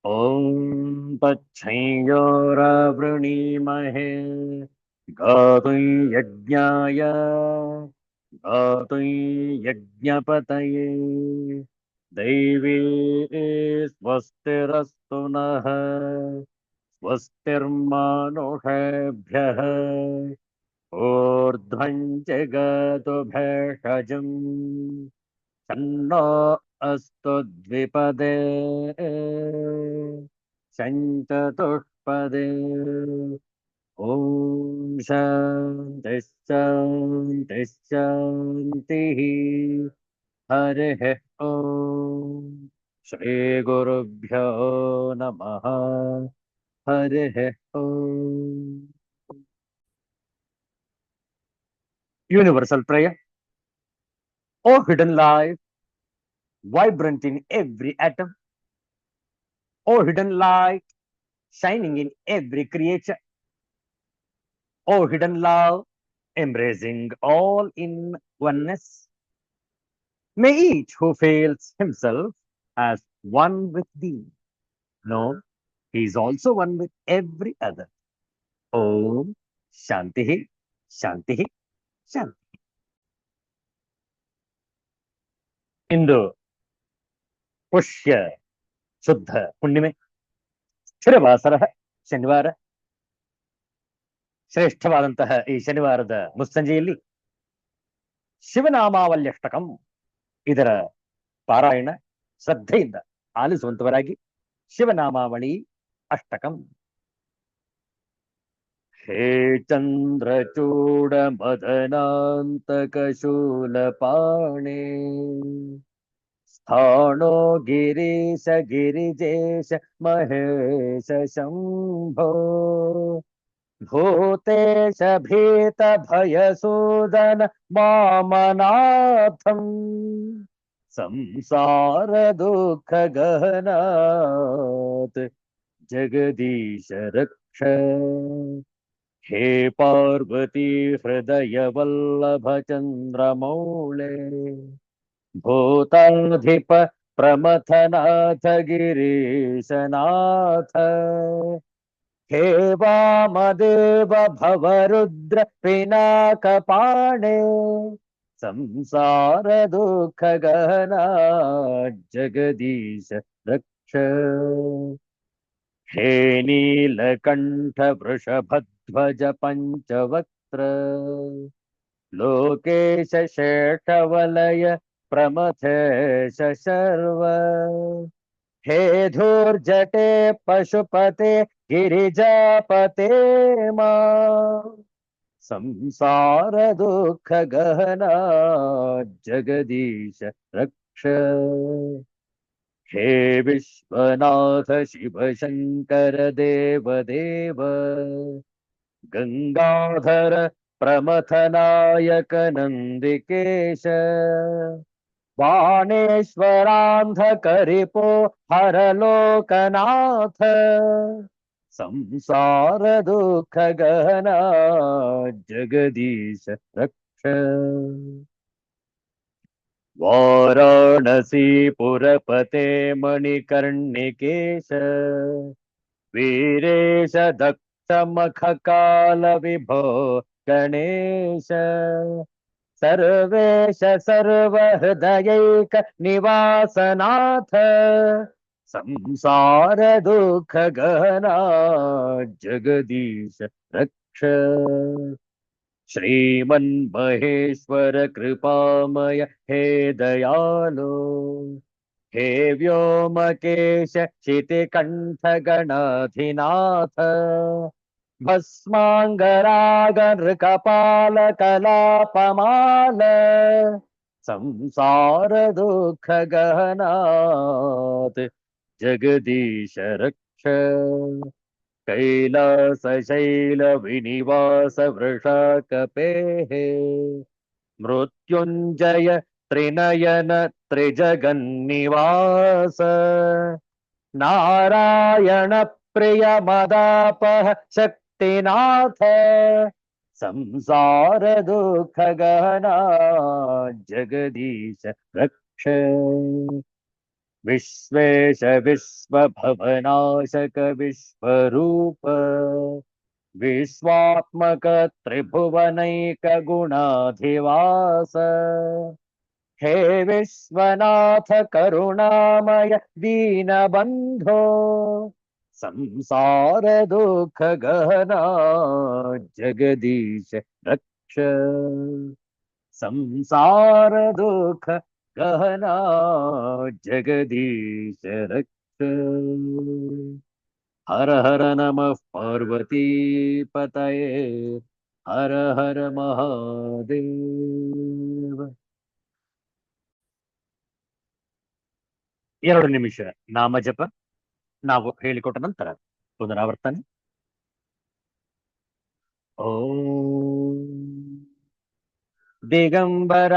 ॐ तच्छंयोरवृणीमहे गातुं यज्ञाय गातुं यज्ञपतये दैवी स्वस्तिरस्तु नः स्वस्तिर्मानुषेभ्यः ऊर्ध्वं जगतु भेषजम् तन्नो अस्तु द्विपदे शञ्चतुष्पदे ॐ शान्तिः शान्तिः शान्तिः हरिः ॐ श्रीगुरुभ्यो नमः हरिः ॐ Universal prayer. O hidden life, vibrant in every atom. O hidden light, shining in every creature. O hidden love, embracing all in oneness. May each who feels himself as one with thee know he is also one with every other. Om Shanti Shanti Shanti. ಇಂದು ಪುಷ್ಯ ಶುದ್ಧ ಹುಣ್ಣಿಮೆ ಸ್ಥಿರವಾಸರ ಶನಿವಾರ. ಶ್ರೇಷ್ಠವಾದಂತಹ ಈ ಶನಿವಾರದ ಮುಸ್ಸಂಜೆಯಲ್ಲಿ ಶಿವನಾಮಾವಲ್ಯಷ್ಟಕಂ ಇದರ ಪಾರಾಯಣ ಶ್ರದ್ಧೆಯಿಂದ ಆಲಿಸುವಂತವರಾಗಿ ಶಿವನಾಮಾವಳಿ ಅಷ್ಟಕಂ. ಹೇ ಚಂದ್ರಚೂಡ ಮದನಾಂತಕ ಶೂಲಪಾಣೆ ಸ್ಥಾಣೋ ಗಿರೀಶ ಗಿರಿಜೇಶ ಮಹೇಶ ಶಂಭೋ ಭೂತೇಶ ಭೀತ ಭಯಸೂದನ ಮಾಮನಾಥಂ ಸಂಸಾರ ದುಃಖ ಗಹನಾತ್ ಜಗದೀಶ ರಕ್ಷ. हे पार्वती हृदय वल्लभ चंद्रमौले भूताधिप प्रमथनाथ गिरीशनाथ हे वामदेव भवरुद्र पिनाकपाणे संसार दुःख गहना जगदीश रक्ष. हे नीलकंठ वृषभध्वज पंचवक्त्र लोकेश शेषवलय प्रमथेश शर्व हे धूर्जटे पशुपते गिरिजापते मा संसार दुःख गहना जगदीश रक्ष. हे विश्वनाथ शिव शंकर देव देव गंगाधर प्रमथनायक नंदिकेश बाणेश्वरांधकरिपो हरलोकनाथ संसार दुःख गहना जगदीश रक्ष. वाराणसी पुरपते मणिकर्णिकेश वीरेश दक्ष मखकाल विभो गणेश सर्वेश सर्वहृदयैक निवासनाथ संसार दुःख गहना जगदीश रक्ष. श्रीमन्महेश्वर कृपामय हे दयालो हे व्योमकेश शितिकण्ठ गणाधिनाथ भस्मांगरागनृकपाल कलापमाल संसार दुःख गहनात् जगदीश रक्ष. कैलास शैल विनिवास वृषाकपेः मृत्युंजय त्रिनयन त्रिजगन्निवास नारायण प्रिय मदापह शक्तिनाथ संसार दुःख गहना जगदीश रक्ष. विश्वेश विश्वभवनाशक विश्वरूप विश्वात्मक त्रिभुवनैक गुणाधिवास हे विश्वनाथ करुणामय दीनबन्धो संसार दुःख गहना जगदीश रक्ष संसार दुःख गहना जगदीश रक्ष हर हर नमः पार्वती पतये हर हर महादेव 2 ನಿಮಿಷ ನಾಮಜಪ ನಾವು ಹೇಳಿಕೊಟ್ಟ ನಂತರ ಪುನರಾವರ್ತನೆ. ಓಂ ದಿಗಂಬರ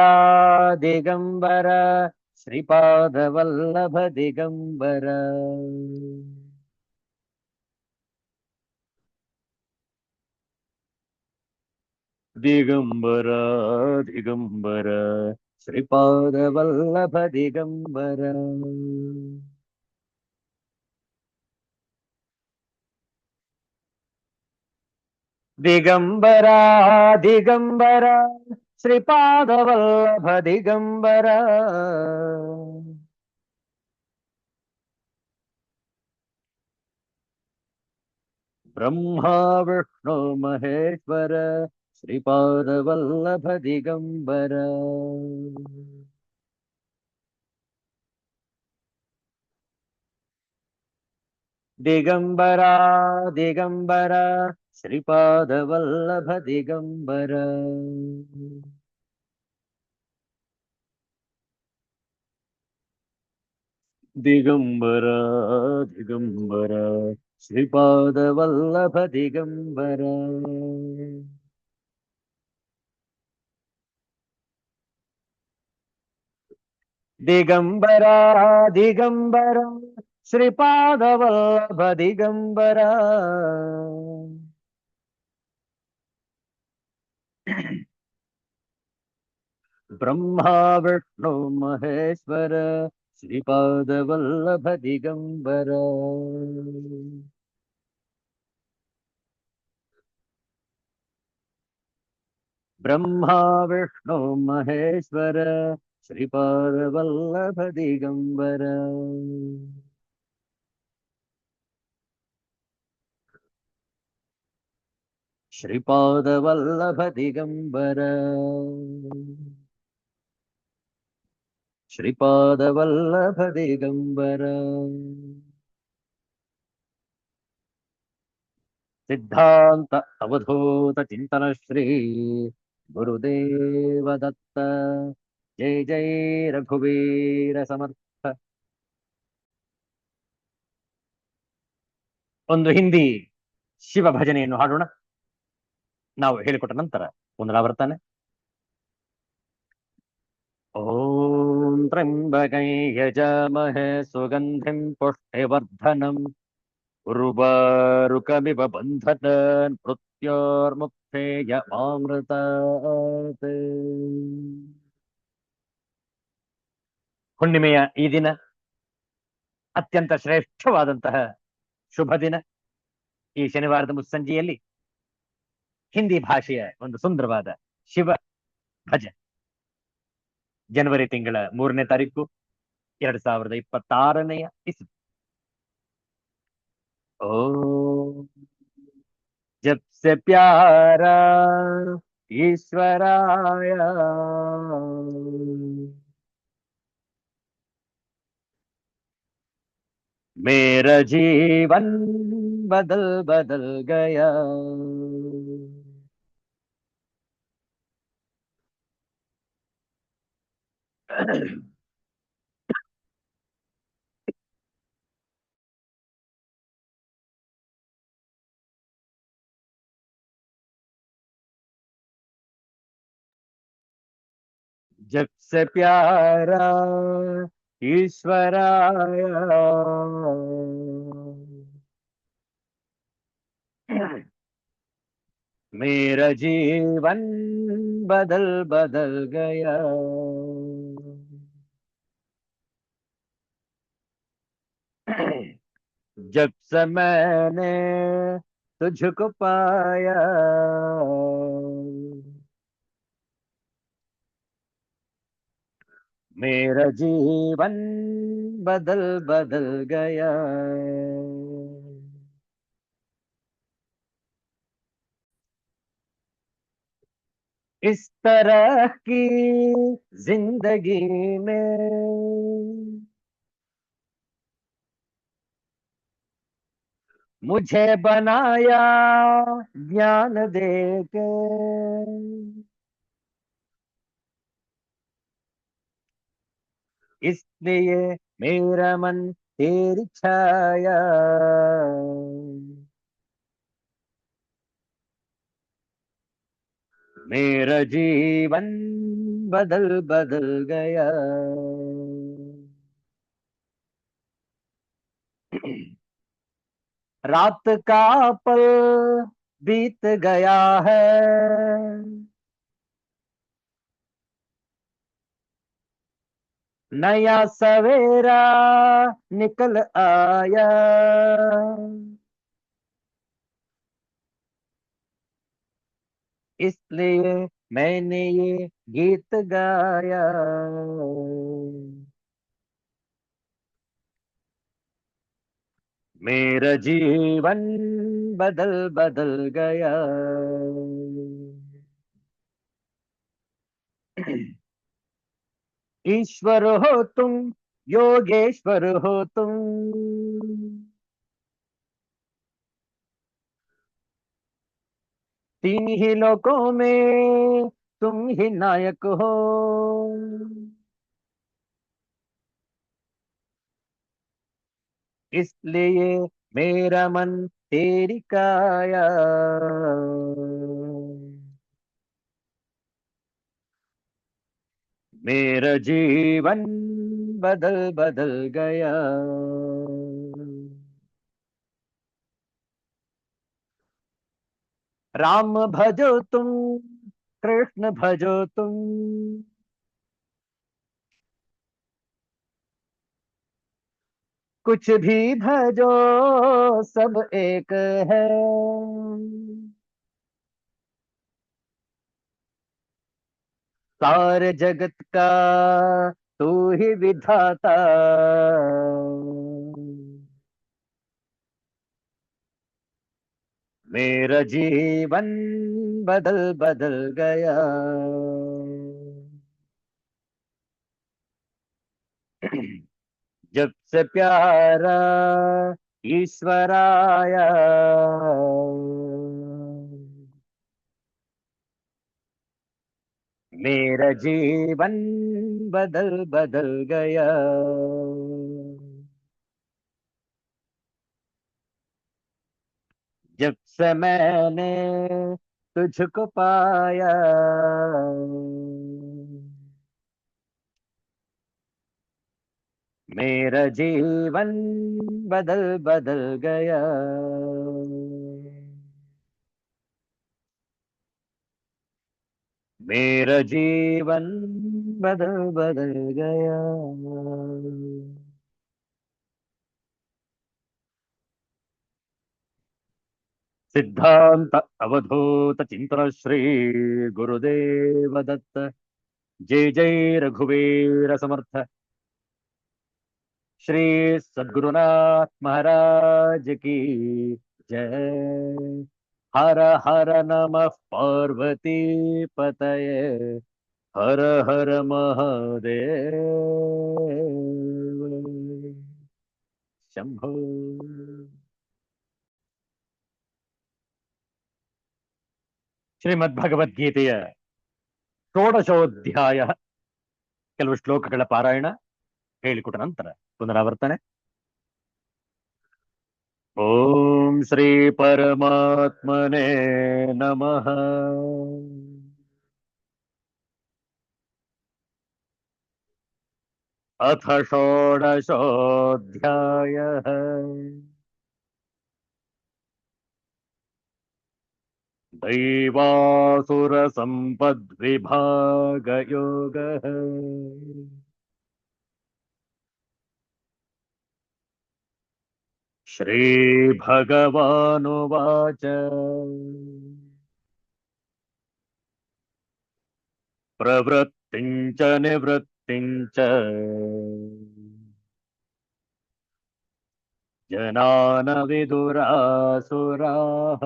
ದಿಗಂಬರ ಶ್ರೀಪಾದವಲ್ಲಭ ದಿಗಂಬರ ದಿಗಂಬರ ದಿಗಂಬರ ಶ್ರೀಪಾದವಲ್ಲಭ ದಿಗಂಬರ ದಿಗಂಬರ ದಿಗಂಬರ ಶ್ರೀಪಾದವಲ್ಲಭ ದಿಗಂಬರ ಬ್ರಹ್ಮ ವಿಷ್ಣು ಮಹೇಶ್ವರ ಶ್ರೀಪಾದವಲ್ಲಭ ದಿಗಂಬರ ದಿಗಂಬರ ದಿಗಂಬರ ಶ್ರೀಪಾದವಲ್ಲಭ ದಿಗಂಬರ ದಿಗಂಬರ ದಿಗಂಬರ ಶ್ರೀಪಾದವಲ್ಲಭ ದಿಗಂಬರ ದಿಗಂಬರ ದಿಗಂಬರ ಶ್ರೀಪಾದವಲ್ಲಭ ದಿಗಂಬರ ಬ್ರಹ್ಮ ವಿಷ್ಣು ಮಹೇಶ್ವರ ಶ್ರೀಪಾದವಲ್ಲಭ ದಿಗಂಬರ ಬ್ರಹ್ಮ ವಿಷ್ಣು ಮಹೇಶ್ವರ ಶ್ರೀಪಾದವಲ್ಲಭ ದಿಗಂಬರ ಶ್ರೀಪಾದವಲ್ಲಭ ದಿಗಂಬರ ಶ್ರೀಪಾದವಲ್ಲಭ ದಿಗಂಬರ ಸಿದ್ಧಾಂತ ಅವಧೂತ ಚಿಂತನ ಶ್ರೀ ಗುರುದೇವ ದತ್ತ ಜೈ ಜೈ ರಘುವೀರ ಸಮರ್ಥ. ಒಂದು ಹಿಂದಿ ಶಿವ ಭಜನೆಯನ್ನು ಹಾಡೋಣ. ನಾವು ಹೇಳಿಕೊಟ್ಟ ನಂತರ ಪುನರಾವರ್ತನೆ. ಓಂ ತ್ರ್ಯಂಬಕೈ ಯಜಾಮಹೇ ಸುಗಂಧಿಂ ಪುಷ್ಟಿವರ್ಧನಂ ಉರ್ವಾರುಕಮಿವ ಬಂಧನಾನ್ ಮೃತ್ಯೋರ್ಮುಕ್ಷೇಯ ಮಾಮೃತಾತ್. ಹುಣ್ಣಿಮೆಯ ಈ ದಿನ ಅತ್ಯಂತ ಶ್ರೇಷ್ಠವಾದಂತಹ ಶುಭ ದಿನ. ಈ ಶನಿವಾರದ ಮುಸ್ಸಂಜೆಯಲ್ಲಿ ಹಿಂದಿ ಭಾಷೆಯ ಒಂದು ಸುಂದರವಾದ ಶಿವ ಭಜನೆ ಜನವರಿ ತಿಂಗಳ 3ನೇ ತಾರೀಕು 2026ನೇ ಇಸ್ವಿ. ಓ ಜಬ್ ಸೆ ಪ್ಯಾರಾ ಈಶ್ವರಾಯ ಮೇರಾ ಜೀವನ್ ಬದಲ್ ಬದಲ್ ಗಯಾ. जब से प्यारा ईश्वराय मेरा जीवन बदल बदल गया. जब से मैंने तुझको पाया, मेरा जीवन बदल बदल गया। इस तरह की जिंदगी में मुझे बनाया ज्ञान देके, इसलिए मेरा मन तेरी छाया। मेरा जीवन बदल बदल गया। रात का पल बीत गया है, नया सवेरा निकल आया। इसलिए मैंने ये गीत गाया। मेरा जीवन बदल बदल गया। ईश्वर हो तुम, योगेश्वर हो तुम, तीन ही लोकों में तुम ही नायक हो। इसलिए मेरा मन तेरी काया। मेरा जीवन बदल बदल गया। राम भजो तुम, कृष्ण भजो तुम, कुछ भी भजो सब एक है। सारे जगत का तू ही विधाता। मेरा जीवन बदल बदल गया। जब से प्यारा ईश्वर आया, मेरा जीवन बदल बदल गया। जब से मैंने तुझको पाया, मेरा जीवन बदल बदल गया। मेरा जीवन बदल बदल गया। सिद्धांत अवधूत चिंतन श्री गुरुदेव दत्त। जय जय रघुवीर समर्थ। श्री सद्गुरुनाथ महाराज की जय। हर हर नमः पार्वती पतये। हर हर महादेव शंभो। ಶ್ರೀಮದ್ಭಗವದ್ಗೀತೆಯ ಷೋಡಶೋಧ್ಯಾಯ ಕೆಲವು ಶ್ಲೋಕಗಳ ಪಾರಾಯಣ ಹೇಳಿಕೊಟ್ಟ ನಂತರ ಪುನರಾವರ್ತನೆ. ಓಂ ಶ್ರೀ ಪರಮಾತ್ಮನೇ ನಮಃ. ಅಥ ಷೋಡಶೋಧ್ಯಾಯಃ. दैवासुर संपद्विभाग योगः. श्रीभगवानुवाच प्रवृत्तिं च निवृत्तिं च जना न विदुरासुराः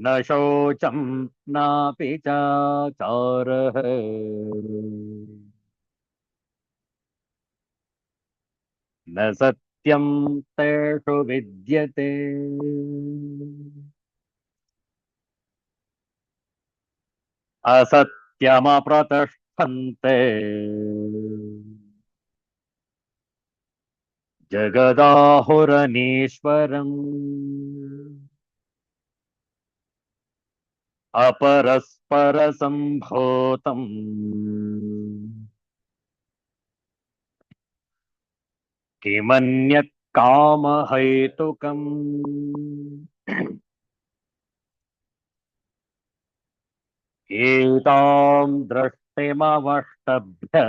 न शोचं नापि चाचारः न सत्यं तेषु विद्यते असत्यमप्रतिष्ठन्ते जगदाहुरनीश्वरम् अपरस्परसम्भूतम् किमन्यत् कामहैतुकम् एतां दृष्टिमवष्टभ्य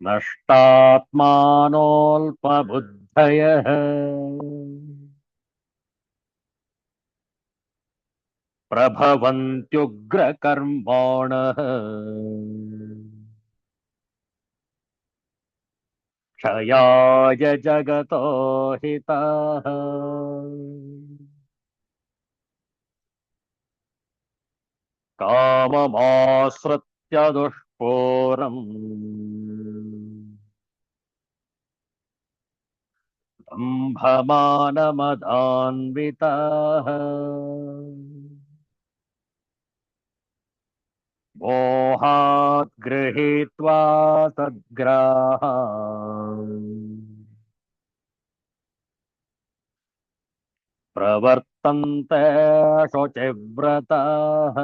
नष्टात्मानोऽल्पबुद्धयः प्रभवन्त्युग्रकर्माणः क्षयाय जगतो हिताः काममाश्रित्य दुष्पूरम् दम्भमानमदान्विताः मोहात् गृहीत्वा सद्ग्राहान् प्रवर्तन्ते शुचिव्रताः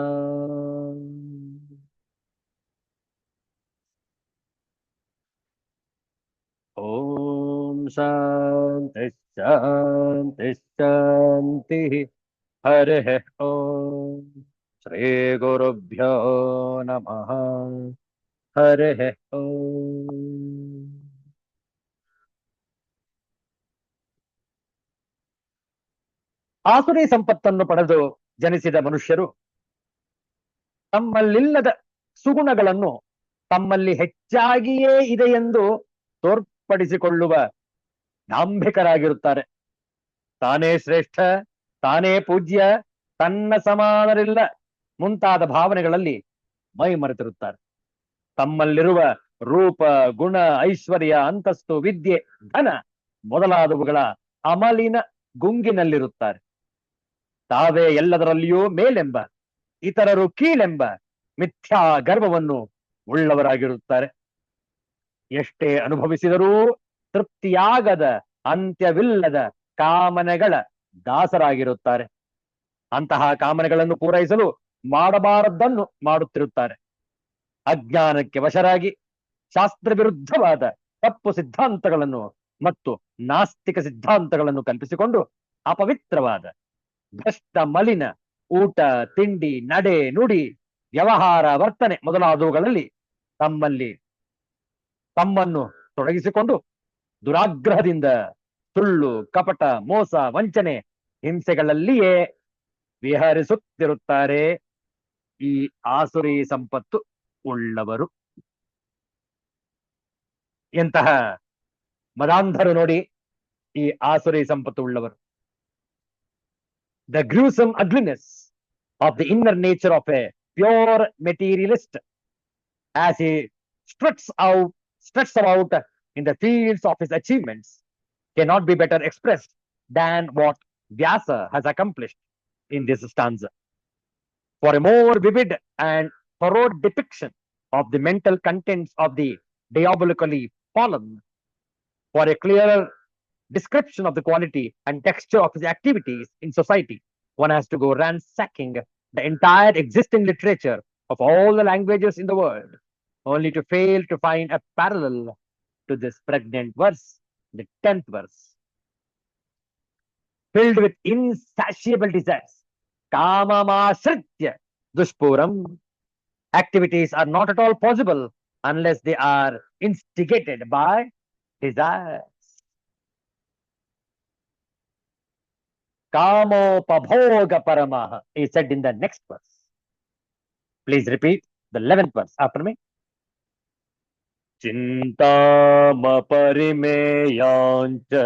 ॐ शान्ति शान्ति शान्तिः हरिः ॐ श्रीगुरुभ्यो नमः हरिः ॐ ಆಸುರಿ ಸಂಪತ್ತನ್ನು ಪಡೆದು ಜನಿಸಿದ ಮನುಷ್ಯರು ತಮ್ಮಲ್ಲಿಲ್ಲದ ಸುಗುಣಗಳನ್ನು ತಮ್ಮಲ್ಲಿ ಹೆಚ್ಚಾಗಿಯೇ ಇದೆ ಎಂದು ತೋರ್ಪಡಿಸಿಕೊಳ್ಳುವ ಡಾಂಭಿಕರಾಗಿರುತ್ತಾರೆ. ತಾನೇ ಶ್ರೇಷ್ಠ, ತಾನೇ ಪೂಜ್ಯ, ತನ್ನ ಸಮಾನರಿಲ್ಲ ಮುಂತಾದ ಭಾವನೆಗಳಲ್ಲಿ ಮೈ ಮರೆತಿರುತ್ತಾರೆ. ತಮ್ಮಲ್ಲಿರುವ ರೂಪ, ಗುಣ, ಐಶ್ವರ್ಯ, ಅಂತಸ್ತು, ವಿದ್ಯೆ, ಧನ ಮೊದಲಾದವುಗಳ ಅಮಲಿನ ಗುಂಗಿನಲ್ಲಿರುತ್ತಾರೆ. ತಾವೇ ಎಲ್ಲದರಲ್ಲಿಯೂ ಮೇಲೆಂಬ, ಇತರರು ಕೀಳೆಂಬ ಮಿಥ್ಯಾ ಗರ್ವವನ್ನು ಉಳ್ಳವರಾಗಿರುತ್ತಾರೆ. ಎಷ್ಟೇ ಅನುಭವಿಸಿದರೂ ತೃಪ್ತಿಯಾಗದ, ಅಂತ್ಯವಿಲ್ಲದ ಕಾಮನೆಗಳ ದಾಸರಾಗಿರುತ್ತಾರೆ. ಅಂತಹ ಕಾಮನೆಗಳನ್ನು ಪೂರೈಸಲು ಮಾಡಬಾರದ್ದನ್ನು ಮಾಡುತ್ತಿರುತ್ತಾರೆ. ಅಜ್ಞಾನಕ್ಕೆ ವಶರಾಗಿ ಶಾಸ್ತ್ರ ವಿರುದ್ಧವಾದ ತಪ್ಪು ಸಿದ್ಧಾಂತಗಳನ್ನು ಮತ್ತು ನಾಸ್ತಿಕ ಸಿದ್ಧಾಂತಗಳನ್ನು ಕಲ್ಪಿಸಿಕೊಂಡು ಅಪವಿತ್ರವಾದ ಭ್ರಷ್ಟ ಮಲಿನ ಊಟ, ತಿಂಡಿ, ನಡೆ, ನುಡಿ, ವ್ಯವಹಾರ, ವರ್ತನೆ ಮೊದಲಾದವುಗಳಲ್ಲಿ ತಮ್ಮನ್ನು ತೊಡಗಿಸಿಕೊಂಡು ದುರಾಗ್ರಹದಿಂದ ಸುಳ್ಳು, ಕಪಟ, ಮೋಸ, ವಂಚನೆ, ಹಿಂಸೆಗಳಲ್ಲಿಯೇ ವಿಹರಿಸುತ್ತಿರುತ್ತಾರೆ ಈ ಆಸುರಿ ಸಂಪತ್ತು ಉಳ್ಳವರು. ಎಂತಹ ಮದಾಂಧರು ನೋಡಿ ಈ ಆಸುರಿ ಸಂಪತ್ತು ಉಳ್ಳವರು. The gruesome ugliness of the inner nature of a pure materialist as he struts about in the fields of his achievements cannot be better expressed than what Vyasa has accomplished in this stanza. For a more vivid and thorough depiction of the mental contents of the diabolically fallen, for a clearer description of the quality and texture of his activities in society, one has to go ransacking the entire existing literature of all the languages in the world, only to fail to find a parallel to this pregnant verse, the 10th verse. Filled with insatiable desires, kamamashritya dushpuram activities are not at all possible unless they are instigated by desires. Kamopabhoga paramaha is said in the next verse. Please repeat the 11th verse after me. Chintamaparimeyancha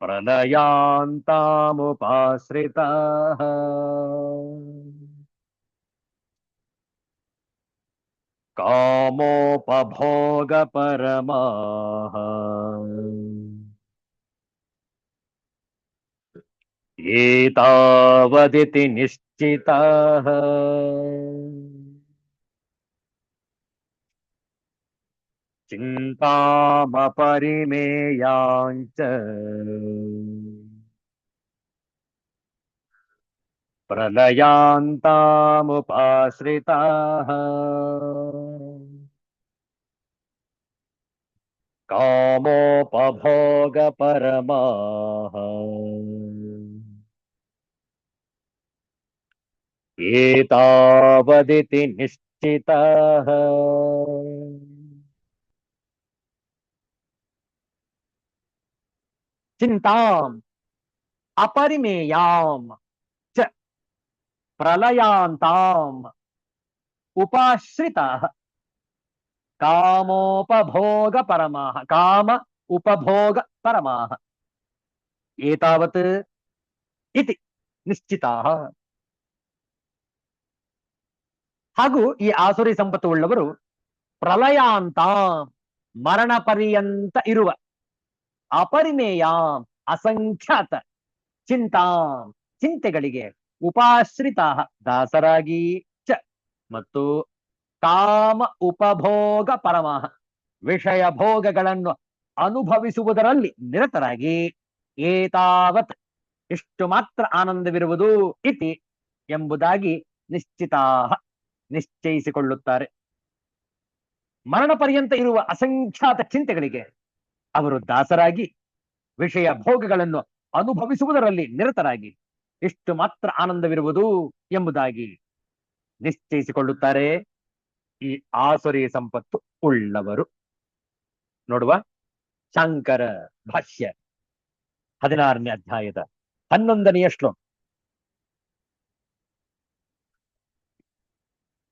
pranayantамupasritaः कामोपभोगपरमाः एतावदिति निश्चिताः चिन्तामपरिमेयाञ्च प्रलयान्तामुपाश्रिताः कामोपभोगपरमाः एतावदिति निश्चिताः चिन्ताम् अपरिमेयाम् च प्रलयान्ताम् उपाश्रिताः कामोपभोगपरमाः काम उपभोगपरमाः एतावत् इति ನಿಶ್ಚಿತಾಹ. ಹಾಗೂ ಈ ಆಸುರಿ ಸಂಪತ್ತು ಉಳ್ಳವರು ಪ್ರಲಯಾಂತ ಮರಣ ಪರ್ಯಂತ ಇರುವ ಅಪರಿಮೇಯ ಅಸಂಖ್ಯಾತ ಚಿಂತಾಂ ಚಿಂತೆಗಳಿಗೆ ಉಪಾಶ್ರಿತ ದಾಸರಾಗಿ ಚ ಮತ್ತು ಕಾಮ ಉಪಭೋಗ ಪರಮಃ ವಿಷಯ ಭೋಗಗಳನ್ನು ಅನುಭವಿಸುವುದರಲ್ಲಿ ನಿರತರಾಗಿ ಏತಾವತ್ ಇಷ್ಟು ಮಾತ್ರ ಆನಂದವಿರುವುದು ಇತಿ ಎಂಬುದಾಗಿ ನಿಶ್ಚಿತಾ ನಿಶ್ಚಯಿಸಿಕೊಳ್ಳುತ್ತಾರೆ. ಮರಣ ಪರ್ಯಂತ ಇರುವ ಅಸಂಖ್ಯಾತ ಚಿಂತೆಗಳಿಗೆ ಅವರು ದಾಸರಾಗಿ ವಿಷಯ ಭೋಗಗಳನ್ನು ಅನುಭವಿಸುವುದರಲ್ಲಿ ನಿರತರಾಗಿ ಇಷ್ಟು ಮಾತ್ರ ಆನಂದವಿರುವುದು ಎಂಬುದಾಗಿ ನಿಶ್ಚಯಿಸಿಕೊಳ್ಳುತ್ತಾರೆ ಈ ಆಸುರಿ ಸಂಪತ್ತು ಉಳ್ಳವರು. ನೋಡುವ ಶಾಂಕರ ಭಾಷ್ಯ 16ನೇ ಅಧ್ಯಾಯದ 11ನೆಯ ಶ್ಲೋಕ.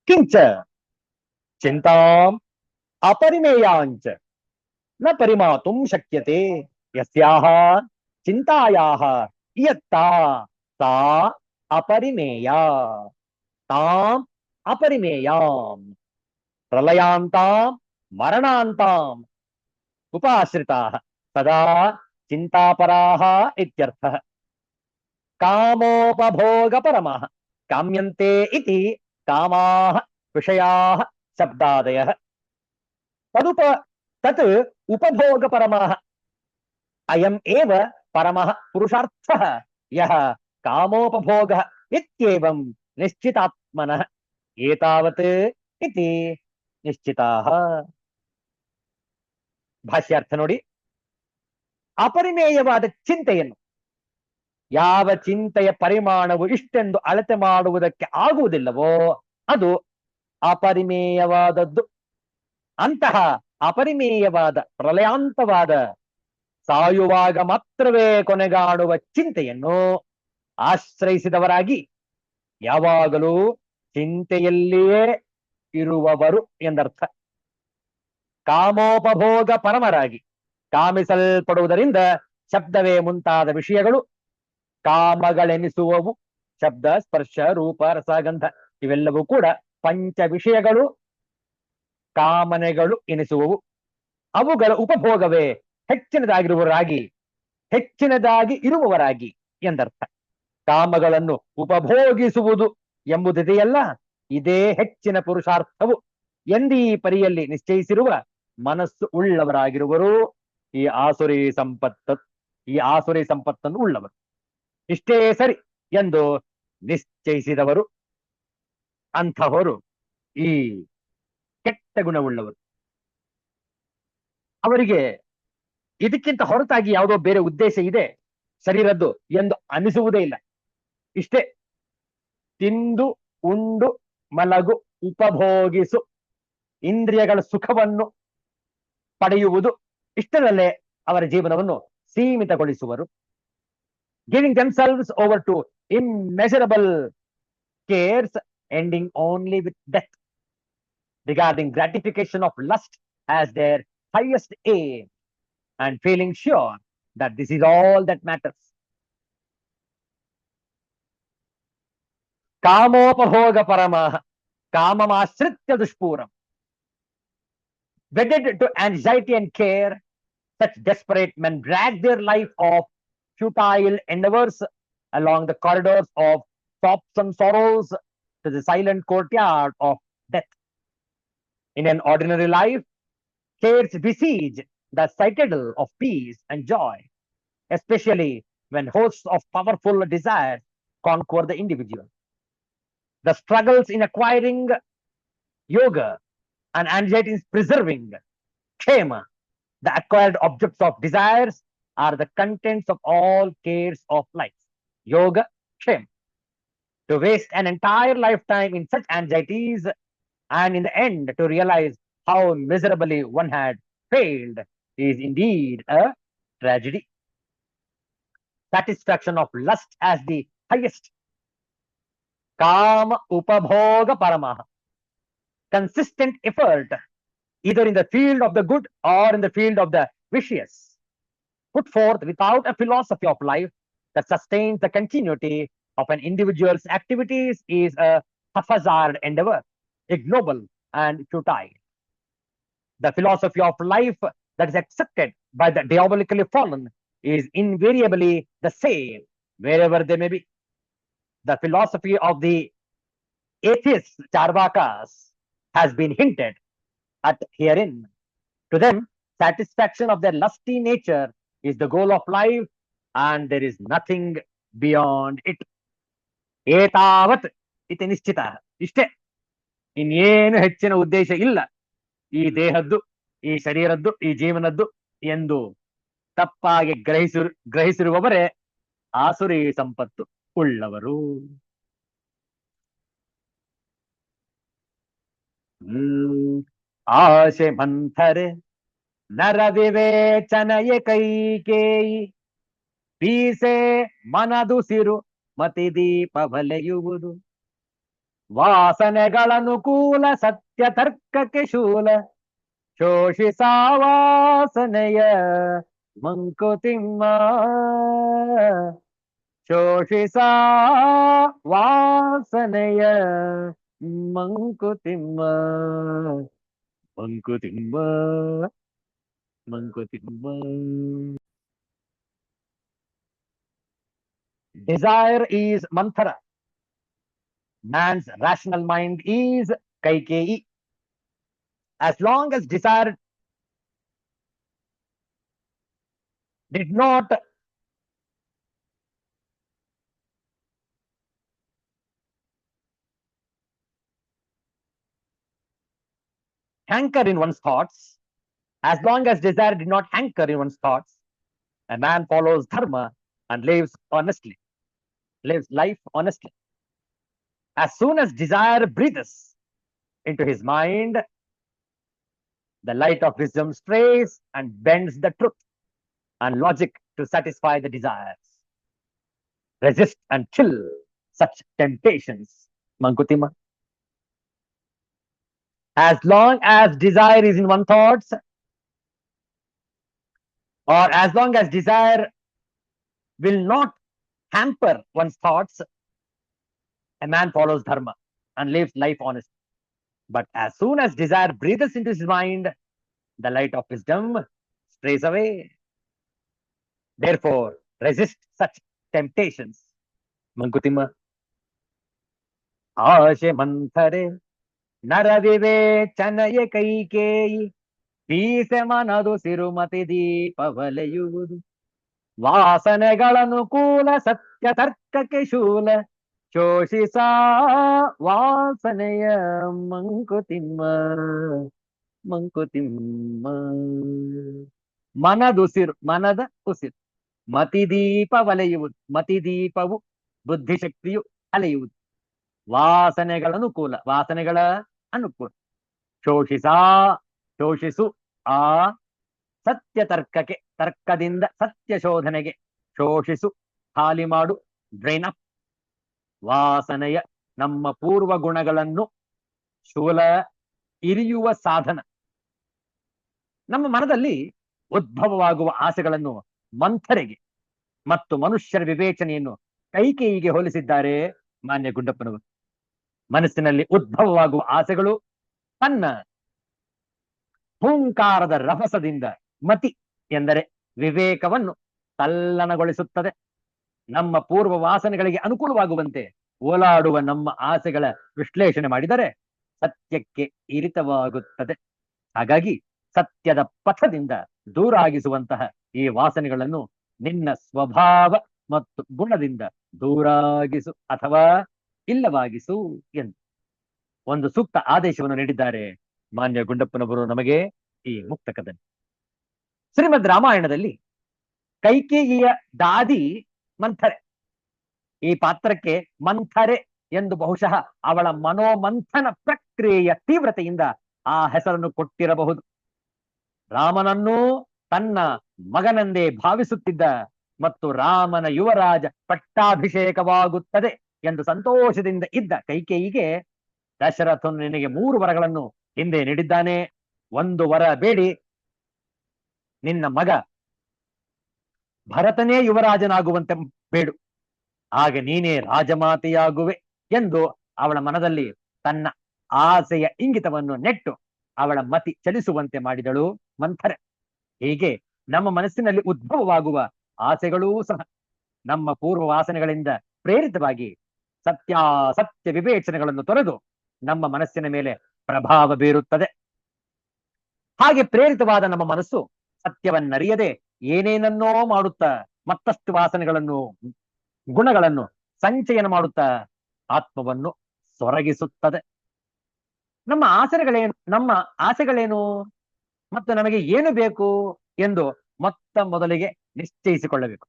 ಕಿಂಚ ಚಿಂತಾಂ ಅಪರಿಮೇಯಾಂಚ ನ ಪರಿಮಾತುಂ ಶಕ್ಯತೆ ಯಸ್ಯಾಹ ಚಿಂತಾಯಾಹ ಇಯತ್ತಾ ಸಾ ಅಪರಿಮೇಯಾ ತಾಂ ಅಪರಿಮೇಯಾಂ ಪ್ರಲಯಾಂತಾಂ ಮರಣಾಂತಾಂ ಉಪಾಶ್ರಿತಾಃ ಸದಾ ಚಿಂತಾಪರಾಃ ಇತ್ಯರ್ಥಃ. ಕಾಮೋಪಭೋಗಪರಮಃ ಕಾಮ್ಯಂತೆ ಇತಿ ಕಾಮಾಃ ವಿಷಯಾಃ ಶಬ್ದಾದಯಃ ತತ್ ಉಪಭೋಗಪರಮಃ ಅಯಂ ಏವ ಪರಮಃ ಪುರುಷಾರ್ಥಃ ಯಃ ಕಾಮೋಪಭೋಗಃ ಇತ್ಯೇವಂ ನಿಶ್ಚಿತಾತ್ಮನಃ ಏತಾವತ್ ಇತಿ ನಿಶ್ಚಿತಾಃ. ಭಾಷ್ಯಾರ್ಥ ನೋಡಿ. ಅಪರಿಮೇಯವಾದ ಚಿಂತೆಯನ್ನು, ಯಾವ ಚಿಂತೆಯ ಪರಿಮಾಣವು ಇಷ್ಟೆಂದು ಅಳತೆ ಮಾಡುವುದಕ್ಕೆ ಆಗುವುದಿಲ್ಲವೋ ಅದು ಅಪರಿಮೇಯವಾದದ್ದು. ಅಂತಹ ಅಪರಿಮೇಯವಾದ ಪ್ರಲಯಾಂತವಾದ ಸಾಯುವಾಗ ಮಾತ್ರವೇ ಕೊನೆಗಾಣುವ ಚಿಂತೆಯನ್ನು ಆಶ್ರಯಿಸಿದವರಾಗಿ ಯಾವಾಗಲೂ ಚಿಂತೆಯಲ್ಲಿಯೇ ಇರುವವರು ಎಂದರ್ಥ. ಕಾಮೋಪಭೋಗ ಪರಮರಾಗಿ ಕಾಮಿಸಲ್ಪಡುವುದರಿಂದ ಶಬ್ದವೇ ಮುಂತಾದ ವಿಷಯಗಳು ಕಾಮಗಳೆನಿಸುವವು. ಶಬ್ದ, ಸ್ಪರ್ಶ, ರೂಪ, ರಸಗಂಧ ಇವೆಲ್ಲವೂ ಕೂಡ ಪಂಚ ವಿಷಯಗಳು ಕಾಮನೆಗಳು ಎನಿಸುವವು. ಅವುಗಳ ಉಪಭೋಗವೇ ಹೆಚ್ಚಿನದಾಗಿ ಇರುವವರಾಗಿ ಎಂದರ್ಥ. ಕಾಮಗಳನ್ನು ಉಪಭೋಗಿಸುವುದು ಎಂಬುದಿದೆಯಲ್ಲ, ಇದೇ ಹೆಚ್ಚಿನ ಪುರುಷಾರ್ಥವು ಎಂದೀ ಪರಿಯಲ್ಲಿ ನಿಶ್ಚಯಿಸಿರುವ ಮನಸ್ಸು ಉಳ್ಳವರಾಗಿರುವರು ಈ ಆಸುರಿ ಸಂಪತ್ತನ್ನು ಉಳ್ಳವರು. ಇಷ್ಟೇ ಸರಿ ಎಂದು ನಿಶ್ಚಯಿಸಿದವರು ಅಂಥವರು ಈ ಕೆಟ್ಟ ಗುಣವುಳ್ಳವರು. ಅವರಿಗೆ ಇದಕ್ಕಿಂತ ಹೊರತಾಗಿ ಯಾವುದೋ ಬೇರೆ ಉದ್ದೇಶ ಇದೆ ಶರೀರದ್ದು ಎಂದು ಅನಿಸುವುದೇ ಇಲ್ಲ. ಇಷ್ಟೇ. ತಿಂದು ಉಂಡು ಮಲಗು ಉಪಭೋಗಿಸು ಇಂದ್ರಿಯಗಳ ಸುಖವನ್ನು ಪಡೆಯುವುದು, ಇಷ್ಟರಲ್ಲೇ ಅವರ ಜೀವನವನ್ನು ಸೀಮಿತಗೊಳಿಸುವರು. Giving themselves over to immeasurable cares, ending only with death, regarding gratification of lust as their highest aim and feeling sure that this is all that matters. ಕಾಮೋಪಭೋಗ ಪರಮಃ ಕಾಮಮಾಶ್ರಿತ್ಯ ದುಷ್ಪೂರಂ. Wedded to anxiety and care, such desperate men drag their life of futile endeavors along the corridors of sobs and sorrows to the silent courtyard of death. In an ordinary life, cares besiege the citadel of peace and joy, especially when hosts of powerful desires conquer the individual. The struggles in acquiring yoga and anxiety in preserving kshema, the acquired objects of desires, are the contents of all cares of life. Yoga, kshema. To waste an entire lifetime in such anxieties and in the end to realize how miserably one had failed is indeed a tragedy. Satisfaction of lust as the highest. Kama upabhoga paramaha. Consistent effort, either in the field of the good or in the field of the vicious, put forth without a philosophy of life that sustains the continuity of an individual's activities, is a haphazard endeavor, ignoble and futile. The philosophy of life that is accepted by the diabolically fallen is invariably the same wherever they may be. The philosophy of the atheists, Charvakas, has been hinted at herein. To them, satisfaction of their lusty nature is the goal of life, and there is nothing beyond it. ಏತಾವತ್ ಇತಿ ನಿಶ್ಚಿತ. ಇಷ್ಟೇ, ಇನ್ನೇನು ಹೆಚ್ಚಿನ ಉದ್ದೇಶ ಇಲ್ಲ ಈ ದೇಹದ್ದು, ಈ ಶರೀರದ್ದು, ಈ ಜೀವನದ್ದು ಎಂದು ತಪ್ಪಾಗಿ ಗ್ರಹಿಸಿರುವವರೇ ಆಸುರಿ ಸಂಪತ್ತು ಉಳ್ಳವರು. ಆಶೆ ಮಂಥರೆ ನರ ವಿವೇಚನಯ ಕೈಕೇಯಿ, ಪೀಸೆ ಮನದುಸಿರು ಮತಿ ದೀಪ ಬಲೆಯುವುದು, ವಾಸನೆಗಳನುಕೂಲ ಸತ್ಯ ತರ್ಕಕ್ಕೆ ಶೂಲ, ಶೋಷಿಸಾ ವಾಸನೆಯ ಮಂಕುತಿಮ್ಮ, ಶೋಷಿಸಾ ವಾಸನೆಯ Mankutimma, Mankutimma, Mankutimma. Desire is Manthara. Man's rational mind is Kaikeyi. As long as desire did not hanker in one's thoughts, as long as desire did not hanker in one's thoughts, a man follows dharma and lives honestly, lives life honestly. As soon as desire breathes into his mind, the light of wisdom strays and bends the truth and logic to satisfy the desires. Resist and kill such temptations, Mankutima. As long as desire is in one's thoughts, or as long as desire will not hamper one's thoughts, a man follows dharma and lives life honestly. But as soon as desire breathes into his mind, the light of wisdom strays away. Therefore, resist such temptations, Mankutima. Ashe manthare ನರ ವಿವೇಚನಯ ಕೈಕೇಯಿ, ಪೀಸೆ ಮನದು ಸಿರುಮತಿ ದೀಪ ಬಲೆಯುವುದು, ವಾಸನೆಗಳನುಕೂಲ ಸತ್ಯ ತರ್ಕಕ್ಕೆ ಶೂಲ, ಶೋಷಿಸಾ ವಾಸನೆಯ ಮಂಕುತಿಮ್ಮ, ಮಂಕುತಿಮ್ಮ. ಮನದುಸಿರು, ಮನದ ಉಸಿರು, ಮತಿದೀಪ ವಲೆಯುವುದು, ಮತಿದೀಪವು ಬುದ್ಧಿಶಕ್ತಿಯು ಅಲೆಯುವುದು. ವಾಸನೆಗಳ ಅನುಕೂಲ. ಶೋಷಿಸು ಆ ಸತ್ಯ ತರ್ಕದಿಂದ ಸತ್ಯ ಶೋಧನೆಗೆ. ಶೋಷಿಸು, ಖಾಲಿ ಮಾಡು, ಡ್ರೈನ್ ಅಪ್. ವಾಸನೆಯ ನಮ್ಮ ಪೂರ್ವ ಗುಣಗಳನ್ನು ಶೂಲ ಇರಿಯುವ ಸಾಧನ. ನಮ್ಮ ಮನದಲ್ಲಿ ಉದ್ಭವವಾಗುವ ಆಸೆಗಳನ್ನು ಮಂಥರೆಗೆ ಮತ್ತು ಮನುಷ್ಯರ ವಿವೇಚನೆಯನ್ನು ಕೈಕೇಯಿಗೆ ಹೋಲಿಸಿದ್ದಾರೆ ಮಾನ್ಯ ಗುಂಡಪ್ಪನವರು. ಮನಸ್ಸಿನಲ್ಲಿ ಉದ್ಭವವಾಗುವ ಆಸೆಗಳು ತನ್ನ ಹೂಂಕಾರದ ರಭಸದಿಂದ ಮತಿ ಎಂದರೆ ವಿವೇಕವನ್ನು ತಲ್ಲಣಗೊಳಿಸುತ್ತದೆ. ನಮ್ಮ ಪೂರ್ವ ವಾಸನೆಗಳಿಗೆ ಅನುಕೂಲವಾಗುವಂತೆ ಓಲಾಡುವ ನಮ್ಮ ಆಸೆಗಳ ವಿಶ್ಲೇಷಣೆ ಮಾಡಿದರೆ ಸತ್ಯಕ್ಕೆ ಇರಿತವಾಗುತ್ತದೆ. ಹಾಗಾಗಿ ಸತ್ಯದ ಪಥದಿಂದ ದೂರಾಗಿಸುವಂತಹ ಈ ವಾಸನೆಗಳನ್ನು ನಿನ್ನ ಸ್ವಭಾವ ಮತ್ತು ಗುಣದಿಂದ ದೂರಾಗಿಸು ಅಥವಾ ಇಲ್ಲವಾಗಿಸು ಎಂದು ಒಂದು ಸೂಕ್ತ ಆದೇಶವನ್ನು ನೀಡಿದ್ದಾರೆ ಮಾನ್ಯ ಗುಂಡಪ್ಪನವರು ನಮಗೆ ಈ ಮುಕ್ತಕದಲ್ಲಿ. ಶ್ರೀಮದ್ ರಾಮಾಯಣದಲ್ಲಿ ಕೈಕೇಯಿಯ ದಾದಿ ಮಂಥರೆ. ಈ ಪಾತ್ರಕ್ಕೆ ಮಂಥರೆ ಎಂದು ಬಹುಶಃ ಅವಳ ಮನೋಮಂಥನ ಪ್ರಕ್ರಿಯೆಯ ತೀವ್ರತೆಯಿಂದ ಆ ಹೆಸರನ್ನು ಕೊಟ್ಟಿರಬಹುದು. ರಾಮನನ್ನೂ ತನ್ನ ಮಗನೆಂದೇ ಭಾವಿಸುತ್ತಿದ್ದ ಮತ್ತು ರಾಮನ ಯುವರಾಜ ಪಟ್ಟಾಭಿಷೇಕವಾಗುತ್ತದೆ ಎಂದು ಸಂತೋಷದಿಂದ ಇದ್ದ ಕೈಕೇಯಿಗೆ ದಶರಥನು ನಿನಗೆ 3 ವರಗಳನ್ನು ಹಿಂದೆ ನೀಡಿದ್ದಾನೆ. 1 ವರ ಬೇಡಿ ನಿನ್ನ ಮಗ ಭರತನೇ ಯುವರಾಜನಾಗುವಂತೆ ಬೇಡು, ಆಗ ನೀನೇ ರಾಜಮಾತೆಯಾಗುವೆ ಎಂದು ಅವಳ ಮನದಲ್ಲಿ ತನ್ನ ಆಸೆಯ ಇಂಗಿತವನ್ನು ನೆಟ್ಟು ಅವಳ ಮತಿ ಚಲಿಸುವಂತೆ ಮಾಡಿದಳು ಮಂಥರೆ. ಹೀಗೆ ನಮ್ಮ ಮನಸ್ಸಿನಲ್ಲಿ ಉದ್ಭವವಾಗುವ ಆಸೆಗಳೂ ಸಹ ನಮ್ಮ ಪೂರ್ವ ವಾಸನೆಗಳಿಂದ ಪ್ರೇರಿತವಾಗಿ ಸತ್ಯ ವಿವೇಚನೆಗಳನ್ನು ತೊರೆದು ನಮ್ಮ ಮನಸ್ಸಿನ ಮೇಲೆ ಪ್ರಭಾವ ಬೀರುತ್ತದೆ. ಹಾಗೆ ಪ್ರೇರಿತವಾದ ನಮ್ಮ ಮನಸ್ಸು ಸತ್ಯವನ್ನರಿಯದೆ ಏನೇನನ್ನೋ ಮಾಡುತ್ತಾ ಮತ್ತಷ್ಟು ವಾಸನೆಗಳನ್ನು ಗುಣಗಳನ್ನು ಸಂಚಯನ ಮಾಡುತ್ತಾ ಆತ್ಮವನ್ನು ಸೊರಗಿಸುತ್ತದೆ. ನಮ್ಮ ಆಸೆಗಳೇನು ಮತ್ತು ನಮಗೆ ಏನು ಬೇಕು ಎಂದು ಮೊದಲಿಗೆ ನಿಶ್ಚಯಿಸಿಕೊಳ್ಳಬೇಕು.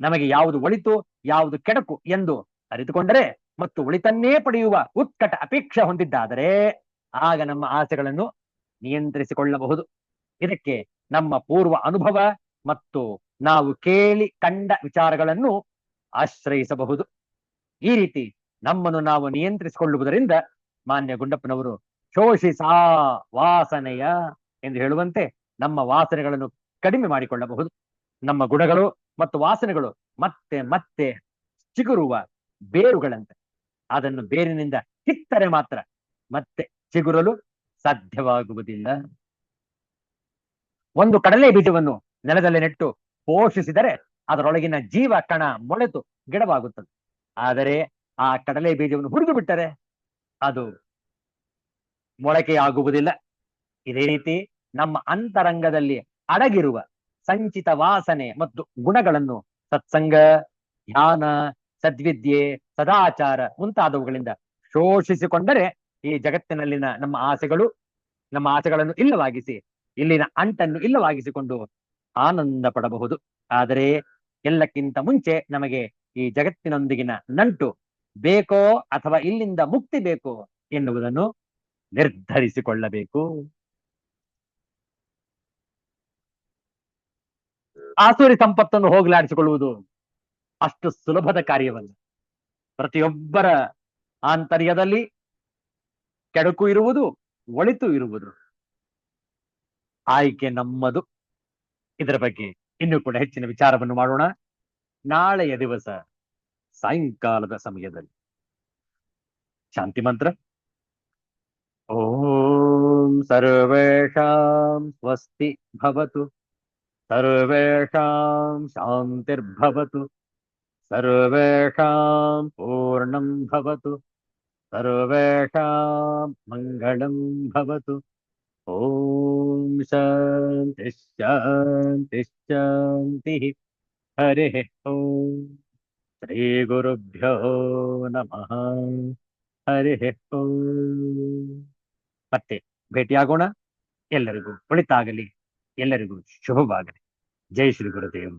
ನಮಗೆ ಯಾವುದು ಒಳಿತು ಯಾವುದು ಕೆಡಕು ಎಂದು ಅರಿತುಕೊಂಡರೆ ಮತ್ತು ಒಳಿತನ್ನೇ ಪಡೆಯುವ ಉತ್ಕಟ ಅಪೇಕ್ಷೆ ಹೊಂದಿದ್ದಾದರೆ ಆಗ ನಮ್ಮ ಆಸೆಗಳನ್ನು ನಿಯಂತ್ರಿಸಿಕೊಳ್ಳಬಹುದು. ಇದಕ್ಕೆ ನಮ್ಮ ಪೂರ್ವ ಅನುಭವ ಮತ್ತು ನಾವು ಕೇಳಿ ಕಂಡ ವಿಚಾರಗಳನ್ನು ಆಶ್ರಯಿಸಬಹುದು. ಈ ರೀತಿ ನಮ್ಮನ್ನು ನಾವು ನಿಯಂತ್ರಿಸಿಕೊಳ್ಳುವುದರಿಂದ ಮಾನ್ಯ ಗುಂಡಪ್ಪನವರು ಶೋಷಿಸಾ ವಾಸನೆಯ ಎಂದು ಹೇಳುವಂತೆ ನಮ್ಮ ವಾಸನೆಗಳನ್ನು ಕಡಿಮೆ ಮಾಡಿಕೊಳ್ಳಬಹುದು. ನಮ್ಮ ಗುಣಗಳು ಮತ್ತು ವಾಸನೆಗಳು ಮತ್ತೆ ಮತ್ತೆ ಚಿಗುರುವ ಬೇರುಗಳಂತೆ. ಅದನ್ನು ಬೇರಿನಿಂದ ಕಿತ್ತರೆ ಮಾತ್ರ ಮತ್ತೆ ಚಿಗುರಲು ಸಾಧ್ಯವಾಗುವುದಿಲ್ಲ. ಒಂದು ಕಡಲೆ ಬೀಜವನ್ನು ನೆಲದಲ್ಲಿ ನೆಟ್ಟು ಪೋಷಿಸಿದರೆ ಅದರೊಳಗಿನ ಜೀವ ಕಣ ಮೊಳೆತು ಗಿಡವಾಗುತ್ತದೆ. ಆದರೆ ಆ ಕಡಲೆ ಬೀಜವನ್ನು ಹುರಿದು ಬಿಟ್ಟರೆ ಅದು ಮೊಳಕೆಯಾಗುವುದಿಲ್ಲ. ಇದೇ ರೀತಿ ನಮ್ಮ ಅಂತರಂಗದಲ್ಲಿ ಅಡಗಿರುವ ಸಂಚಿತ ವಾಸನೆ ಮತ್ತು ಗುಣಗಳನ್ನು ಸತ್ಸಂಗ, ಧ್ಯಾನ, ಸದ್ವಿದ್ಯೆ, ಸದಾಚಾರ ಮುಂತಾದವುಗಳಿಂದ ಶೋಷಿಸಿಕೊಂಡರೆ ಈ ಜಗತ್ತಿನಲ್ಲಿನ ನಮ್ಮ ಆಸೆಗಳನ್ನು ಇಲ್ಲವಾಗಿಸಿ ಇಲ್ಲಿನ ಅಂಟನ್ನು ಇಲ್ಲವಾಗಿಸಿಕೊಂಡು ಆನಂದ ಪಡಬಹುದು. ಆದರೆ ಎಲ್ಲಕ್ಕಿಂತ ಮುಂಚೆ ನಮಗೆ ಈ ಜಗತ್ತಿನೊಂದಿಗಿನ ನಂಟು ಬೇಕೋ ಅಥವಾ ಇಲ್ಲಿಂದ ಮುಕ್ತಿ ಬೇಕೋ ಎನ್ನುವುದನ್ನು ನಿರ್ಧರಿಸಿಕೊಳ್ಳಬೇಕು. ಆಸುರಿ ಸಂಪತ್ತನ್ನು ಹೋಗಲಾಡಿಸಿಕೊಳ್ಳುವುದು ಅಷ್ಟು ಸುಲಭದ ಕಾರ್ಯವಲ್ಲ. ಪ್ರತಿಯೊಬ್ಬರ ಆಂತರ್ಯದಲ್ಲಿ ಕೆಡುಕು ಇರುವುದು, ಒಳಿತು ಇರುವುದು. ಆಯ್ಕೆ ನಮ್ಮದು. ಇದರ ಬಗ್ಗೆ ಇನ್ನೂ ಕೂಡ ಹೆಚ್ಚಿನ ವಿಚಾರವನ್ನು ಮಾಡೋಣ ನಾಳೆಯ ದಿವಸ ಸಾಯಂಕಾಲದ ಸಮಯದಲ್ಲಿ. ಶಾಂತಿ ಮಂತ್ರ. ಓಂ ಸರ್ವೇಷಾಂ ಸ್ವಸ್ತಿ ಭವತು, ಸರ್ವೇಷಾಂ ಶಾಂತಿರ್ಭವತು, ಸರ್ವೇಷಾಂ ಪೂರ್ಣಂ ಭವತು, ಸರ್ವೇಷಾಂ ಮಂಗಳಂ ಭವತು. ಓಂ ಶಾಂತಿ ಶಾಂತಿ ಶಾಂತಿ. ಹರಿ ಓಂ. ಶ್ರೀ ಗುರುಭ್ಯೋ ನಮಃ. ಹರಿ ಓಂ. ಮತ್ತೆ ಭೇಟಿಯಾಗೋಣ. ಎಲ್ಲರಿಗೂ ಒಳಿತಾಗಲಿ, ಎಲ್ಲರಿಗೂ ಶುಭವಾಗಲಿ. ಜೈ ಶ್ರೀ ಗುರುದೇವ್.